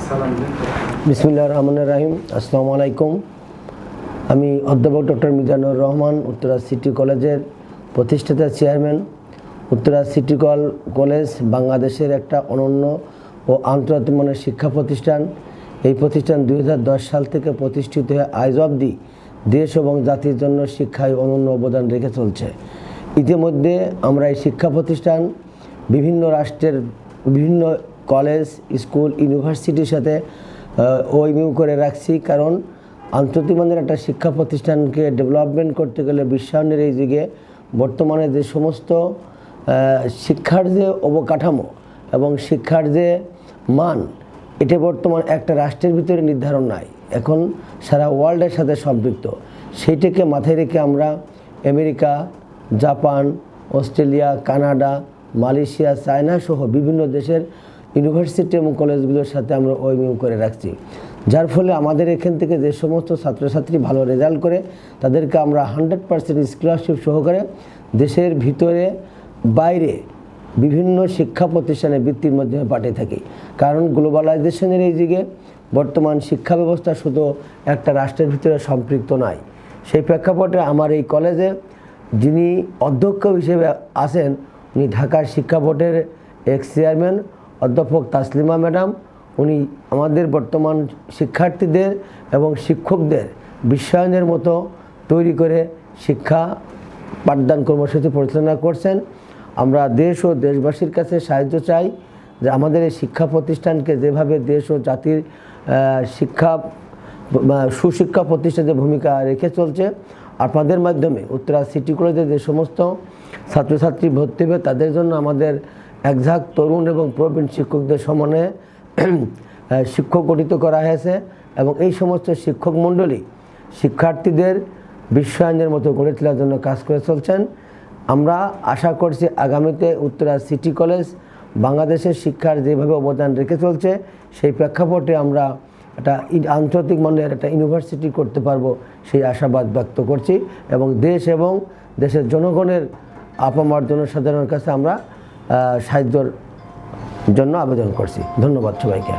বিসমিল্লাহির রহমানির রহিম। আসসালামু আলাইকুম। আমি অধ্যাপক ডক্টর মিজানুর রহমান, উত্তরা সিটি কলেজের প্রতিষ্ঠাতা চেয়ারম্যান। উত্তরা সিটি কলেজ বাংলাদেশের একটা অনন্য ও আন্তর্জাতিক মানের শিক্ষা প্রতিষ্ঠান। এই প্রতিষ্ঠান 2010 সাল থেকে প্রতিষ্ঠিত হয়ে আজ অবধি দেশ এবং জাতির জন্য শিক্ষায় অনন্য অবদান রেখে চলছে। ইতিমধ্যে আমরা এই শিক্ষা প্রতিষ্ঠান বিভিন্ন রাষ্ট্রের বিভিন্ন কলেজ, স্কুল, ইউনিভার্সিটির সাথে ওএমইউ করে রাখছি, কারণ আন্তর্জাতিক মানের একটা শিক্ষা প্রতিষ্ঠানকে ডেভেলপমেন্ট করতে গেলে বিশ্বায়নের এই যুগে বর্তমানে যে সমস্ত শিক্ষার যে অবকাঠামো এবং শিক্ষার যে মান, এটা বর্তমান একটা রাষ্ট্রের ভিতরে নির্ধারণ নাই, এখন সারা ওয়ার্ল্ডের সাথে সম্পৃক্ত। সেইটাকে মাথায় রেখে আমরা America, Japan, Australia, Canada, Malaysia, China সহ বিভিন্ন দেশের ইউনিভার্সিটি এবং কলেজগুলোর সাথে আমরা ওএমইউ করে রাখছি, যার ফলে আমাদের এখান থেকে যে সমস্ত ছাত্রছাত্রী ভালো রেজাল্ট করে তাদেরকে আমরা 100% স্কলারশিপ সহকারে দেশের ভিতরে বাইরে বিভিন্ন শিক্ষা প্রতিষ্ঠানে বৃত্তির মাধ্যমে পাঠিয়ে থাকি। কারণ গ্লোবালাইজেশনের এই যুগে বর্তমান শিক্ষা ব্যবস্থা শুধু একটা রাষ্ট্রের ভিতরে সম্পৃক্ত নয়। সেই প্রেক্ষাপটে আমার এই কলেজে যিনি অধ্যক্ষ হিসেবে আছেন, উনি ঢাকার শিক্ষা বোর্ডের এক্স চেয়ারম্যান অধ্যাপক তাসলিমা ম্যাডাম। উনি আমাদের বর্তমান শিক্ষার্থীদের এবং শিক্ষকদের বিশ্বায়নের মতো তৈরি করে শিক্ষা পাঠদান কর্মসূচি পরিচালনা করছেন। আমরা দেশ ও দেশবাসীর কাছে সাহায্য চাই যে আমাদের এই শিক্ষা প্রতিষ্ঠানকে যেভাবে দেশ ও জাতির সুশিক্ষা প্রতিষ্ঠানে ভূমিকা রেখে চলছে, আপনাদের মাধ্যমে উত্তরা সিটি কলেজে যে সমস্ত ছাত্রছাত্রী ভর্তি হবে তাদের জন্য আমাদের একঝাঁক তরুণ এবং প্রবীণ শিক্ষকদের সমন্বয়ে শিক্ষক গঠিত করা হয়েছে এবং এই সমস্ত শিক্ষক মণ্ডলী শিক্ষার্থীদের বিশ্বায়নের মতো গড়ে তোলার জন্য কাজ করে চলছেন। আমরা আশা করছি আগামীতে উত্তরা সিটি কলেজ বাংলাদেশের শিক্ষার যেভাবে অবদান রেখে চলছে, সেই প্রেক্ষাপটে আমরা একটা আন্তর্জাতিক মানের একটা ইউনিভার্সিটি করতে পারবো, সেই আশাবাদ ব্যক্ত করছি এবং দেশের জনগণের আপামর জনসাধারণের কাছে আমরা সাহায্যের জন্য আবেদন করছি। ধন্যবাদ সবাইকে।